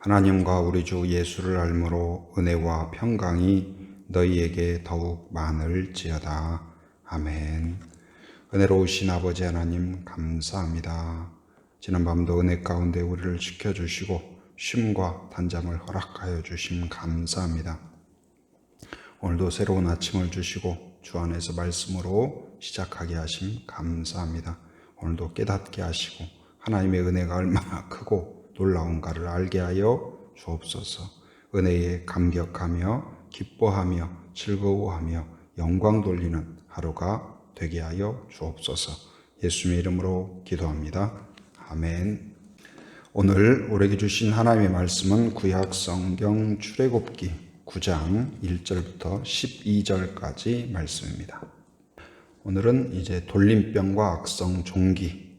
하나님과 우리 주 예수를 알므로 은혜와 평강이 너희에게 더욱 많을지어다. 아멘. 은혜로우신 아버지 하나님 감사합니다. 지난밤도 은혜 가운데 우리를 지켜주시고 쉼과 단잠을 허락하여 주심 감사합니다. 오늘도 새로운 아침을 주시고 주 안에서 말씀으로 시작하게 하심 감사합니다. 오늘도 깨닫게 하시고 하나님의 은혜가 얼마나 크고 놀라운가를 알게 하여 주옵소서. 은혜에 감격하며 기뻐하며 즐거워하며 영광 돌리는 하루가 되게 하여 주옵소서. 예수님의 이름으로 기도합니다. 아멘. 오늘 우리에게 주신 하나님의 말씀은 구약 성경 출애굽기 9장 1절부터 12절까지 말씀입니다. 오늘은 이제 돌림병과 악성 종기,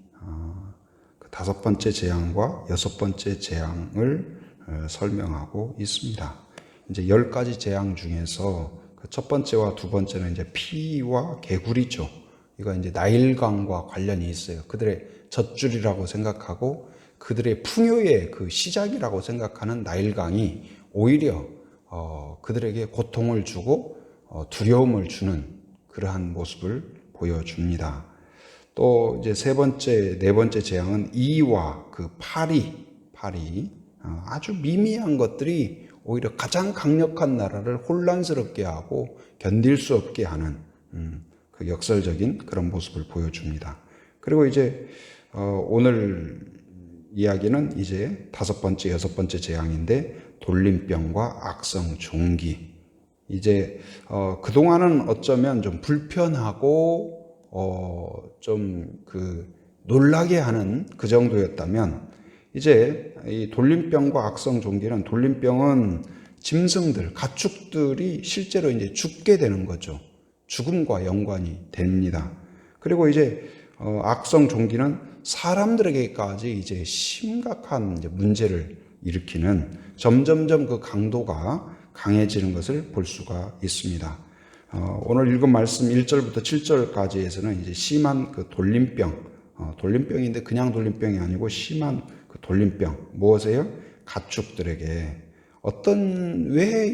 다섯 번째 재앙과 여섯 번째 재앙을 설명하고 있습니다. 이제 10가지 재앙 중에서 첫 번째와 두 번째는 이제 피와 개구리죠. 이거 이제 나일강과 관련이 있어요. 그들의 젖줄이라고 생각하고 그들의 풍요의 그 시작이라고 생각하는 나일강이 오히려 그들에게 고통을 주고 두려움을 주는 그러한 모습을 보여줍니다. 또 이제 세 번째, 네 번째 재앙은 이와 그 파리 아주 미미한 것들이 오히려 가장 강력한 나라를 혼란스럽게 하고 견딜 수 없게 하는 그 역설적인 그런 모습을 보여줍니다. 그리고 이제 오늘 이야기는 이제 다섯 번째, 여섯 번째 재앙인데 돌림병과 악성 종기. 이제 그동안은 어쩌면 좀 불편하고 좀 놀라게 하는 그 정도였다면 이제 이 돌림병과 악성 종기는 돌림병은 짐승들, 가축들이 실제로 이제 죽게 되는 거죠. 죽음과 연관이 됩니다. 그리고 이제 악성 종기는 사람들에게까지 이제 심각한 이제 문제를 일으키는 점점점 그 강도가 강해지는 것을 볼 수가 있습니다. 오늘 읽은 말씀 1절부터 7절까지에서는 이제 심한 그 돌림병, 돌림병인데 그냥 돌림병이 아니고 심한 그 돌림병, 무엇이에요? 가축들에게 왜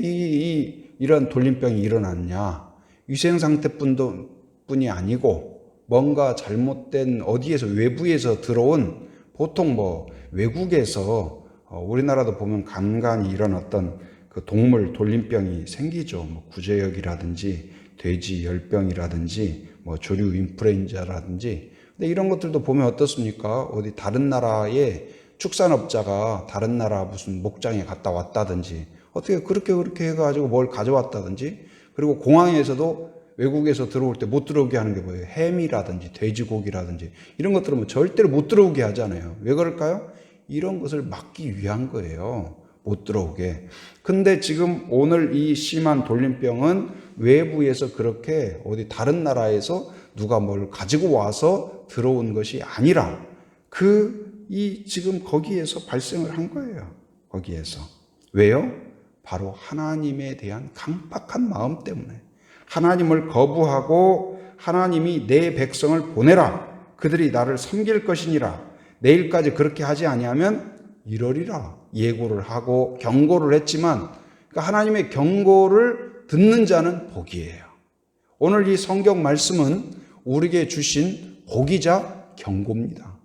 이런 돌림병이 일어났냐? 위생 상태뿐이 아니고 뭔가 잘못된 어디에서 외부에서 들어온 보통 외국에서 우리나라도 보면 간간이 이런 어떤 그 동물 돌림병이 생기죠. 구제역이라든지 돼지 열병이라든지 조류 인플루엔자라든지. 근데 이런 것들도 보면 어떻습니까? 어디 다른 나라의 축산업자가 다른 나라 무슨 목장에 갔다 왔다든지 어떻게 그렇게 해가지고 뭘 가져왔다든지. 그리고 공항에서도 외국에서 들어올 때 못 들어오게 하는 게 뭐예요? 햄이라든지 돼지고기라든지 이런 것들은 절대로 못 들어오게 하잖아요. 왜 그럴까요? 이런 것을 막기 위한 거예요. 못 들어오게. 근데 지금 오늘 이 심한 돌림병은 외부에서 그렇게 어디 다른 나라에서 누가 뭘 가지고 와서 들어온 것이 아니라 지금 거기에서 발생을 한 거예요. 거기에서. 왜요? 바로 하나님에 대한 강박한 마음 때문에. 하나님을 거부하고 하나님이 내 백성을 보내라. 그들이 나를 섬길 것이니라. 내일까지 그렇게 하지 아니하면 이러리라 예고를 하고 경고를 했지만 그러니까 하나님의 경고를 듣는 자는 복이에요. 오늘 이 성경 말씀은 우리에게 주신 복이자 경고입니다.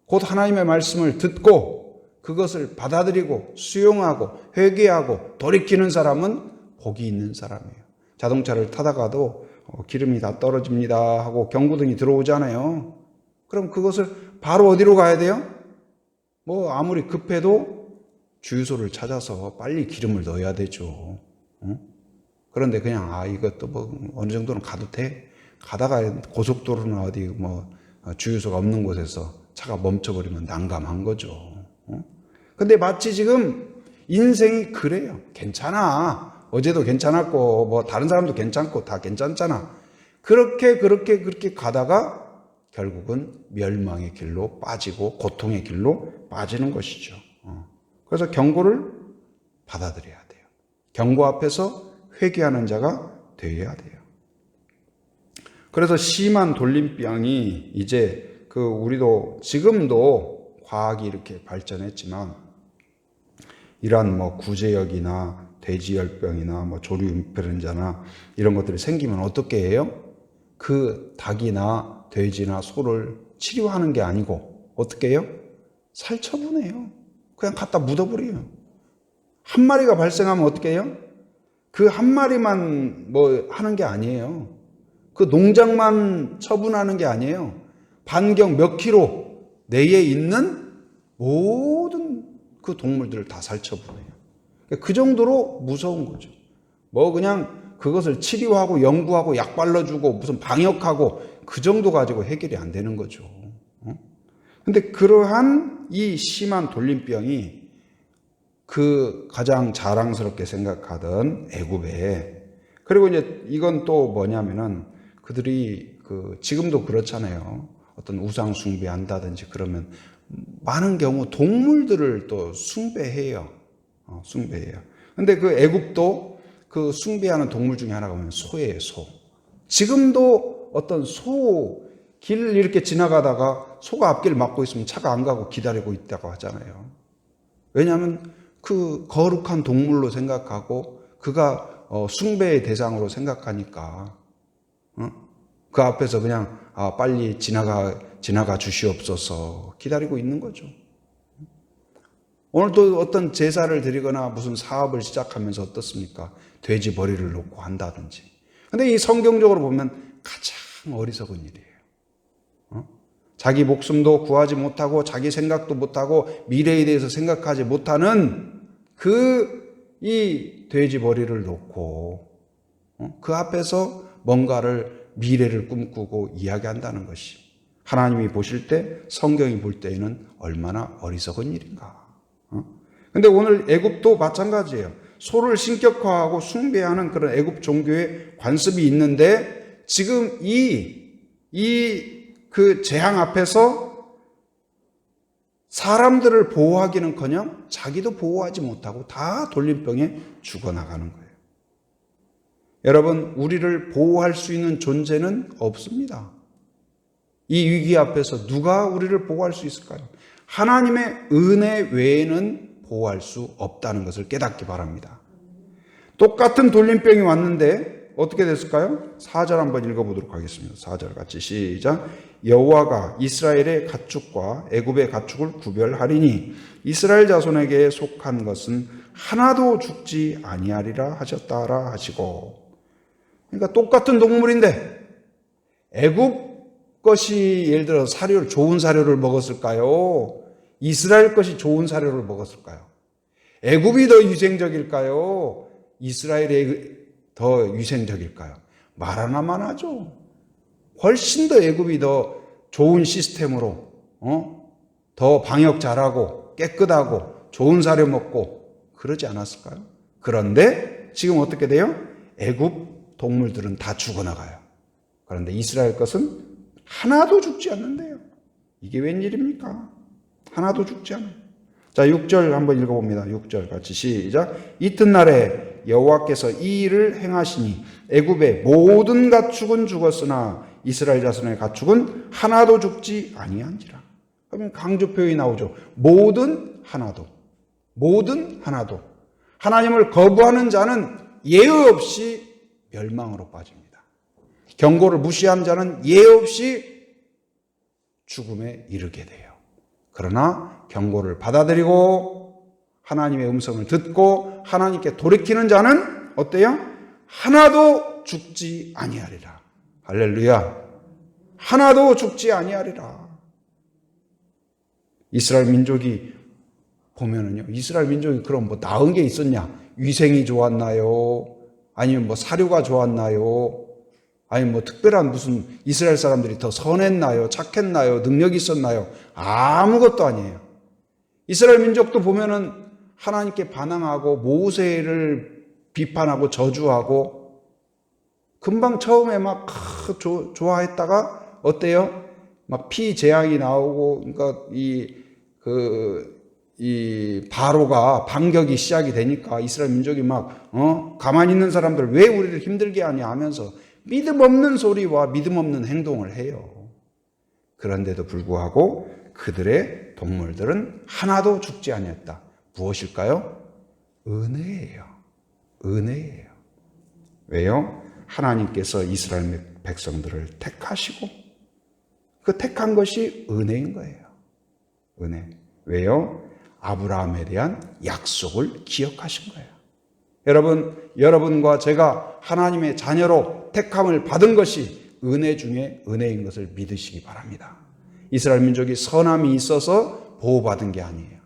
곧 하나님의 말씀을 듣고 그것을 받아들이고 수용하고 회개하고 돌이키는 사람은 복이 있는 사람이에요. 자동차를 타다가도 기름이 다 떨어집니다 하고 경고등이 들어오잖아요. 그럼 그것을 바로 어디로 가야 돼요? 아무리 급해도 주유소를 찾아서 빨리 기름을 넣어야 되죠. 그런데 그냥 이것도 어느 정도는 가도 돼. 가다가 고속도로나 어디 주유소가 없는 곳에서 차가 멈춰버리면 난감한 거죠. 근데 마치 지금 인생이 그래요. 괜찮아. 어제도 괜찮았고 다른 사람도 괜찮고 다 괜찮잖아. 그렇게 가다가 결국은 멸망의 길로 빠지고 고통의 길로 빠지는 것이죠. 그래서 경고를 받아들여야 돼요. 경고 앞에서 회개하는 자가 되어야 돼요. 그래서 심한 돌림병이 이제 우리도 지금도 과학이 이렇게 발전했지만 이러한 뭐 구제역이나 돼지열병이나 뭐 조류인플루엔자나 이런 것들이 생기면 어떻게 해요? 그 닭이나 돼지나 소를 치료하는 게 아니고 어떻게 해요? 살처분해요. 그냥 갖다 묻어버려요. 한 마리가 발생하면 어떻게 해요? 그 한 마리만 뭐 하는 게 아니에요. 그 농장만 처분하는 게 아니에요. 반경 몇 킬로 내에 있는 모든 그 동물들을 다 살처분해요. 그 정도로 무서운 거죠. 뭐 그냥 그것을 치료하고 연구하고 약 발라주고 무슨 방역하고 그 정도 가지고 해결이 안 되는 거죠. 근데 그러한 이 심한 돌림병이 그 가장 자랑스럽게 생각하던 애굽에, 그리고 이제 이건 또 뭐냐면은 그들이 지금도 그렇잖아요. 어떤 우상 숭배한다든지 그러면 많은 경우 동물들을 또 숭배해요. 숭배해요. 근데 그 애굽도 그 숭배하는 동물 중에 하나가 뭐냐면 소예요, 소. 지금도 어떤 길 이렇게 지나가다가 소가 앞길 막고 있으면 차가 안 가고 기다리고 있다고 하잖아요. 왜냐하면 그 거룩한 동물로 생각하고 그가 숭배의 대상으로 생각하니까 그 앞에서 그냥 빨리 지나가 주시옵소서 기다리고 있는 거죠. 오늘 또 어떤 제사를 드리거나 무슨 사업을 시작하면서 어떻습니까? 돼지 머리를 놓고 한다든지. 근데 이 성경적으로 보면 가장 어리석은 일이에요. 자기 목숨도 구하지 못하고 자기 생각도 못하고 미래에 대해서 생각하지 못하는 이 돼지 머리를 놓고 그 앞에서 뭔가를 미래를 꿈꾸고 이야기한다는 것이 하나님이 보실 때, 성경이 볼 때에는 얼마나 어리석은 일인가. 근데 오늘 애굽도 마찬가지예요. 소를 신격화하고 숭배하는 그런 애굽 종교의 관습이 있는데 지금 그 재앙 앞에서 사람들을 보호하기는커녕 자기도 보호하지 못하고 다 돌림병에 죽어나가는 거예요. 여러분, 우리를 보호할 수 있는 존재는 없습니다. 이 위기 앞에서 누가 우리를 보호할 수 있을까요? 하나님의 은혜 외에는 보호할 수 없다는 것을 깨닫기 바랍니다. 똑같은 돌림병이 왔는데 어떻게 됐을까요? 4절 한번 읽어보도록 하겠습니다. 4절 같이 시작. 여호와가 이스라엘의 가축과 애굽의 가축을 구별하리니 이스라엘 자손에게 속한 것은 하나도 죽지 아니하리라 하셨다라 하시고. 그러니까 똑같은 동물인데 애굽 것이 예를 들어 좋은 사료를 먹었을까요? 이스라엘 것이 좋은 사료를 먹었을까요? 애굽이 더 위생적일까요? 이스라엘이 더 위생적일까요? 말 하나만 하죠. 훨씬 더 애굽이 더 좋은 시스템으로 더 방역 잘하고 깨끗하고 좋은 사료 먹고 그러지 않았을까요? 그런데 지금 어떻게 돼요? 애굽 동물들은 다 죽어나가요. 그런데 이스라엘 것은 하나도 죽지 않는데요. 이게 웬일입니까? 하나도 죽지 않아요. 자, 6절 한번 읽어봅니다. 6절 같이 시작. 이튿날에 여호와께서 이 일을 행하시니 애굽의 모든 가축은 죽었으나 이스라엘 자손의 가축은 하나도 죽지 아니한지라. 그러면 강조 표현이 나오죠. 모든 하나도. 모든 하나도. 하나님을 거부하는 자는 예외 없이 멸망으로 빠집니다. 경고를 무시한 자는 예외 없이 죽음에 이르게 돼요. 그러나 경고를 받아들이고 하나님의 음성을 듣고 하나님께 돌이키는 자는 어때요? 하나도 죽지 아니하리라. 할렐루야. 하나도 죽지 아니하리라. 이스라엘 민족이 보면은요, 이스라엘 민족이 그럼 뭐 나은 게 있었냐? 위생이 좋았나요? 아니면 뭐 사료가 좋았나요? 아니면 뭐 특별한 무슨 이스라엘 사람들이 더 선했나요? 착했나요? 능력이 있었나요? 아무것도 아니에요. 이스라엘 민족도 보면은 하나님께 반항하고 모세를 비판하고 저주하고 금방 처음에 막 좋아했다가 어때요? 막 피재앙이 나오고 그러니까 이 바로가 반격이 시작이 되니까 이스라엘 민족이 막 가만히 있는 사람들 왜 우리를 힘들게 하냐 하면서 믿음 없는 소리와 믿음 없는 행동을 해요. 그런데도 불구하고 그들의 동물들은 하나도 죽지 아니었다. 무엇일까요? 은혜예요. 은혜예요. 왜요? 하나님께서 이스라엘 백성들을 택하시고 그 택한 것이 은혜인 거예요. 은혜. 왜요? 아브라함에 대한 약속을 기억하신 거예요. 여러분과 제가 하나님의 자녀로 택함을 받은 것이 은혜 중에 은혜인 것을 믿으시기 바랍니다. 이스라엘 민족이 선함이 있어서 보호받은 게 아니에요.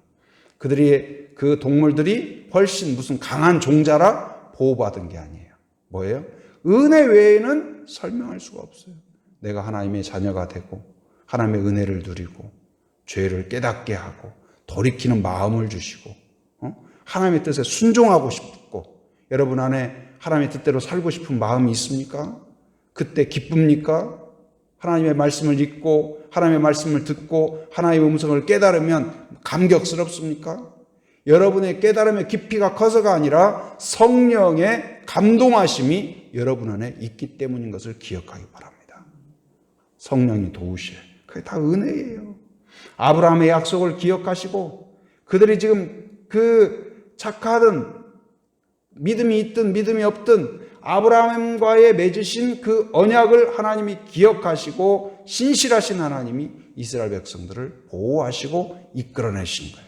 그 동물들이 훨씬 무슨 강한 종자라 보호받은 게 아니에요. 뭐예요? 은혜 외에는 설명할 수가 없어요. 내가 하나님의 자녀가 되고 하나님의 은혜를 누리고 죄를 깨닫게 하고 돌이키는 마음을 주시고 하나님의 뜻에 순종하고 싶고 여러분 안에 하나님의 뜻대로 살고 싶은 마음이 있습니까? 그때 기쁩니까? 하나님의 말씀을 읽고 하나님의 말씀을 듣고 하나님의 음성을 깨달으면 감격스럽습니까? 여러분의 깨달음의 깊이가 커서가 아니라 성령의 감동하심이 여러분 안에 있기 때문인 것을 기억하기 바랍니다. 성령이 도우실, 그게 다 은혜예요. 아브라함의 약속을 기억하시고 그들이 지금 그 착하든 믿음이 있든 믿음이 없든 아브라함과의 맺으신 그 언약을 하나님이 기억하시고 신실하신 하나님이 이스라엘 백성들을 보호하시고 이끌어내신 거예요.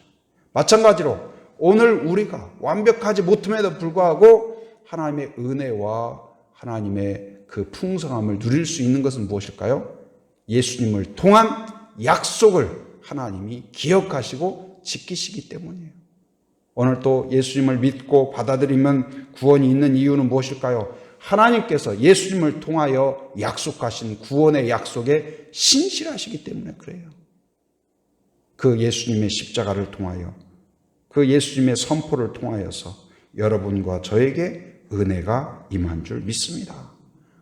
마찬가지로 오늘 우리가 완벽하지 못함에도 불구하고 하나님의 은혜와 하나님의 그 풍성함을 누릴 수 있는 것은 무엇일까요? 예수님을 통한 약속을 하나님이 기억하시고 지키시기 때문이에요. 오늘 또 예수님을 믿고 받아들이면 구원이 있는 이유는 무엇일까요? 하나님께서 예수님을 통하여 약속하신 구원의 약속에 신실하시기 때문에 그래요. 그 예수님의 십자가를 통하여 그 예수님의 선포를 통하여서 여러분과 저에게 은혜가 임한 줄 믿습니다.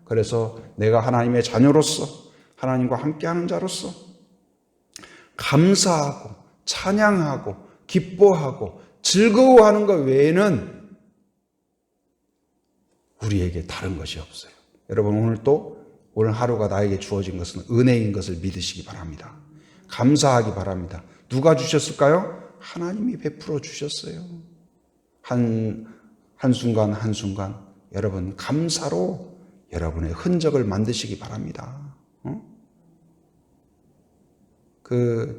그래서 내가 하나님의 자녀로서 하나님과 함께하는 자로서 감사하고 찬양하고 기뻐하고 즐거워하는 것 외에는 우리에게 다른 것이 없어요. 여러분 오늘 하루가 나에게 주어진 것은 은혜인 것을 믿으시기 바랍니다. 감사하기 바랍니다. 누가 주셨을까요? 하나님이 베풀어 주셨어요. 한순간 한순간 여러분 감사로 여러분의 흔적을 만드시기 바랍니다.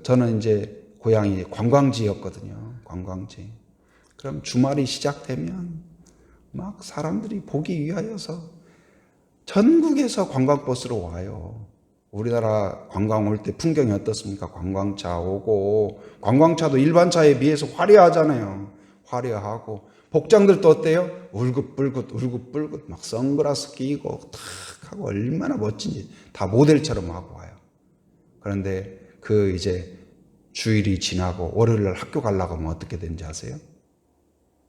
저는 이제 고향이 관광지였거든요. 관광지. 그럼 주말이 시작되면 막 사람들이 보기 위하여서 전국에서 관광버스로 와요. 우리나라 관광 올 때 풍경이 어떻습니까? 관광차 오고 관광차도 일반 차에 비해서 화려하잖아요. 화려하고 복장들도 어때요? 울긋불긋 막 선글라스 끼고 탁 하고 얼마나 멋진지 다 모델처럼 하고 와요. 그런데 이제 주일이 지나고 월요일날 학교 가려고 하면 어떻게 되는지 아세요?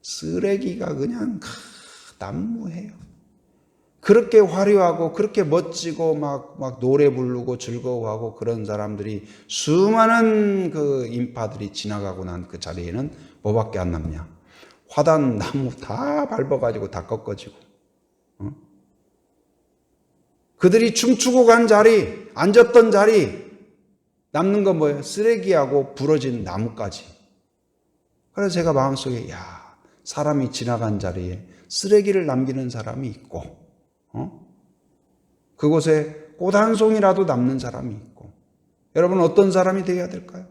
쓰레기가 그냥 난무해요. 그렇게 화려하고 그렇게 멋지고 막 노래 부르고 즐거워하고 그런 사람들이 수많은 그 인파들이 지나가고 난 그 자리에는 뭐밖에 안 남냐? 화단 나무 다 밟아가지고 다 꺾어지고 그들이 춤추고 간 자리, 앉았던 자리 남는 건 뭐예요? 쓰레기하고 부러진 나무까지. 그래서 제가 마음속에 사람이 지나간 자리에 쓰레기를 남기는 사람이 있고 그곳에 꽃 한 송이라도 남는 사람이 있고 여러분 어떤 사람이 되어야 될까요?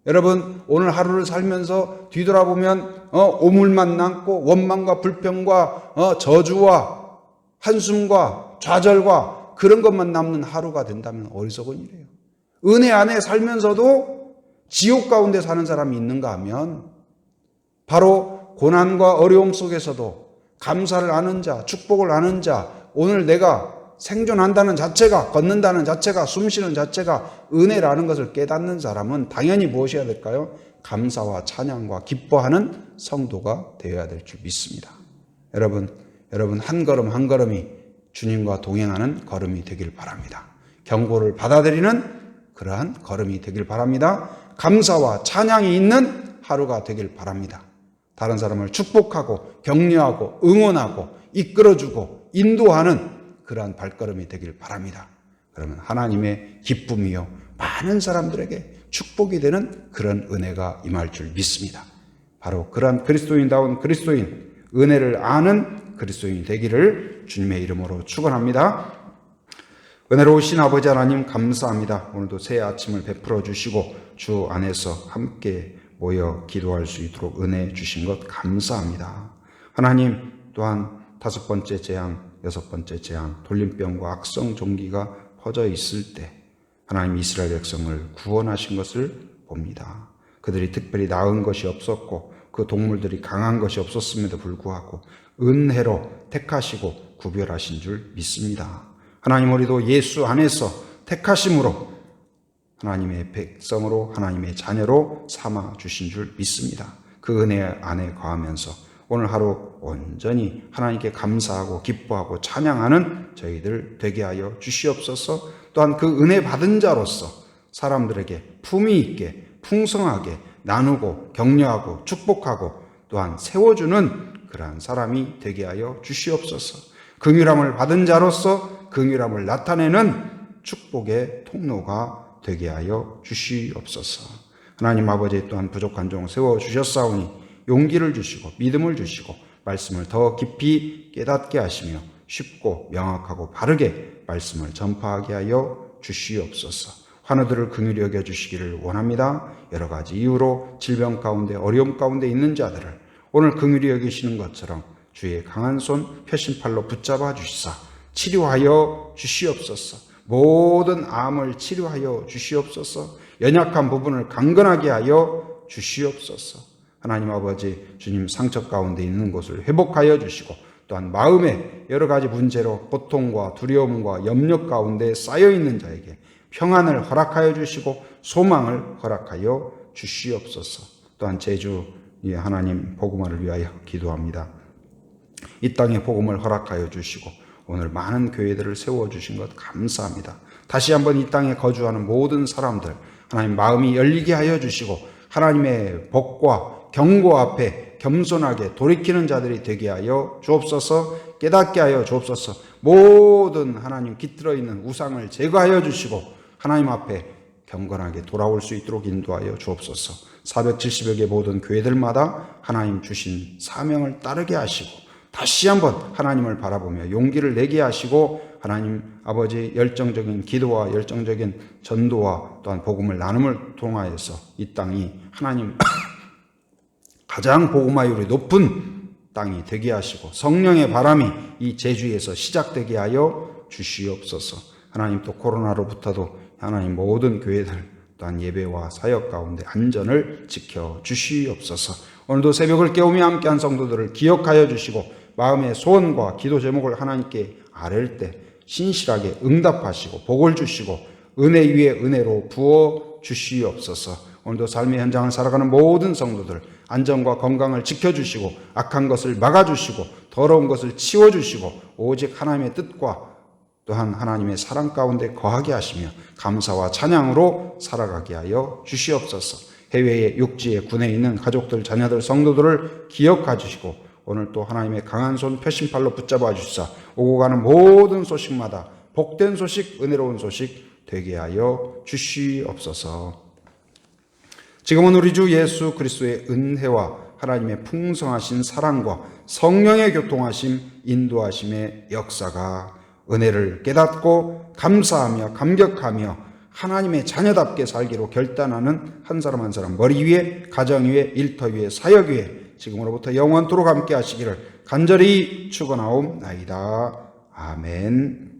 여러분 오늘 하루를 살면서 뒤돌아보면 오물만 남고 원망과 불평과 저주와 한숨과 좌절과 그런 것만 남는 하루가 된다면 어리석은 일이에요. 은혜 안에 살면서도 지옥 가운데 사는 사람이 있는가 하면 바로 고난과 어려움 속에서도 감사를 아는 자, 축복을 아는 자, 오늘 내가 생존한다는 자체가, 걷는다는 자체가, 숨쉬는 자체가 은혜라는 것을 깨닫는 사람은 당연히 무엇이어야 될까요? 감사와 찬양과 기뻐하는 성도가 되어야 될 줄 믿습니다. 여러분 한 걸음 한 걸음이 주님과 동행하는 걸음이 되길 바랍니다. 경고를 받아들이는 그러한 걸음이 되길 바랍니다. 감사와 찬양이 있는 하루가 되길 바랍니다. 다른 사람을 축복하고 격려하고 응원하고 이끌어주고 인도하는 그러한 발걸음이 되길 바랍니다. 그러면 하나님의 기쁨이요 많은 사람들에게 축복이 되는 그런 은혜가 임할 줄 믿습니다. 바로 그러한 그리스도인다운 그리스도인, 은혜를 아는 그리스도인이 되기를 주님의 이름으로 축원합니다. 은혜로우신 아버지 하나님 감사합니다. 오늘도 새 아침을 베풀어 주시고 주 안에서 함께 모여 기도할 수 있도록 은혜 주신 것 감사합니다. 하나님, 또한 5번째 재앙, 6번째 재앙, 돌림병과 악성 종기가 퍼져 있을 때 하나님 이스라엘 백성을 구원하신 것을 봅니다. 그들이 특별히 나은 것이 없었고 그 동물들이 강한 것이 없었음에도 불구하고 은혜로 택하시고 구별하신 줄 믿습니다. 하나님, 우리도 예수 안에서 택하심으로 하나님의 백성으로, 하나님의 자녀로 삼아 주신 줄 믿습니다. 그 은혜 안에 거하면서 오늘 하루 온전히 하나님께 감사하고 기뻐하고 찬양하는 저희들 되게 하여 주시옵소서. 또한 그 은혜 받은 자로서 사람들에게 품위 있게 풍성하게 나누고 격려하고 축복하고 또한 세워주는 그러한 사람이 되게 하여 주시옵소서. 긍휼함을 받은 자로서 긍휼함을 나타내는 축복의 통로가 되게 하여 주시옵소서. 하나님 아버지, 또한 부족한 종 세워주셨사오니 용기를 주시고 믿음을 주시고 말씀을 더 깊이 깨닫게 하시며 쉽고 명확하고 바르게 말씀을 전파하게 하여 주시옵소서. 환우들을 긍휼히 여겨주시기를 원합니다. 여러 가지 이유로 질병 가운데 어려움 가운데 있는 자들을 오늘 긍휼히 여기시는 것처럼 주의 강한 손 표심팔로 붙잡아 주시사 치료하여 주시옵소서. 모든 암을 치료하여 주시옵소서. 연약한 부분을 강건하게 하여 주시옵소서. 하나님 아버지, 주님 상처 가운데 있는 곳을 회복하여 주시고 또한 마음에 여러 가지 문제로 고통과 두려움과 염려 가운데 쌓여있는 자에게 평안을 허락하여 주시고 소망을 허락하여 주시옵소서. 또한 제주의 하나님 복음화를 위하여 기도합니다. 이 땅에 복음을 허락하여 주시고 오늘 많은 교회들을 세워주신 것 감사합니다. 다시 한번 이 땅에 거주하는 모든 사람들 하나님 마음이 열리게 하여 주시고 하나님의 복과 경고 앞에 겸손하게 돌이키는 자들이 되게 하여 주옵소서. 깨닫게 하여 주옵소서. 모든 하나님 깃들어 있는 우상을 제거하여 주시고 하나님 앞에 경건하게 돌아올 수 있도록 인도하여 주옵소서. 470여 개 모든 교회들마다 하나님 주신 사명을 따르게 하시고 다시 한번 하나님을 바라보며 용기를 내게 하시고 하나님 아버지 열정적인 기도와 열정적인 전도와 또한 복음을 나눔을 통하여서 이 땅이 하나님 가장 복음화율이 높은 땅이 되게 하시고 성령의 바람이 이 제주에서 시작되게 하여 주시옵소서. 하나님, 또 코로나로부터도 하나님 모든 교회들 또한 예배와 사역 가운데 안전을 지켜 주시옵소서. 오늘도 새벽을 깨우며 함께한 성도들을 기억하여 주시고 마음의 소원과 기도 제목을 하나님께 아뢰을 때 신실하게 응답하시고 복을 주시고 은혜 위에 은혜로 부어 주시옵소서. 오늘도 삶의 현장을 살아가는 모든 성도들 안전과 건강을 지켜주시고 악한 것을 막아주시고 더러운 것을 치워주시고 오직 하나님의 뜻과 또한 하나님의 사랑 가운데 거하게 하시며 감사와 찬양으로 살아가게 하여 주시옵소서. 해외의 육지에 군에 있는 가족들, 자녀들, 성도들을 기억해 주시고 오늘 또 하나님의 강한 손 표심팔로 붙잡아 주시사 오고 가는 모든 소식마다 복된 소식, 은혜로운 소식 되게 하여 주시옵소서. 지금은 우리 주 예수 그리스도의 은혜와 하나님의 풍성하신 사랑과 성령의 교통하심, 인도하심의 역사가 은혜를 깨닫고 감사하며 감격하며 하나님의 자녀답게 살기로 결단하는 한 사람 한 사람 머리 위에, 가정 위에, 일터 위에, 사역 위에 지금으로부터 영원토록 함께 하시기를 간절히 축원하옵나이다. 아멘.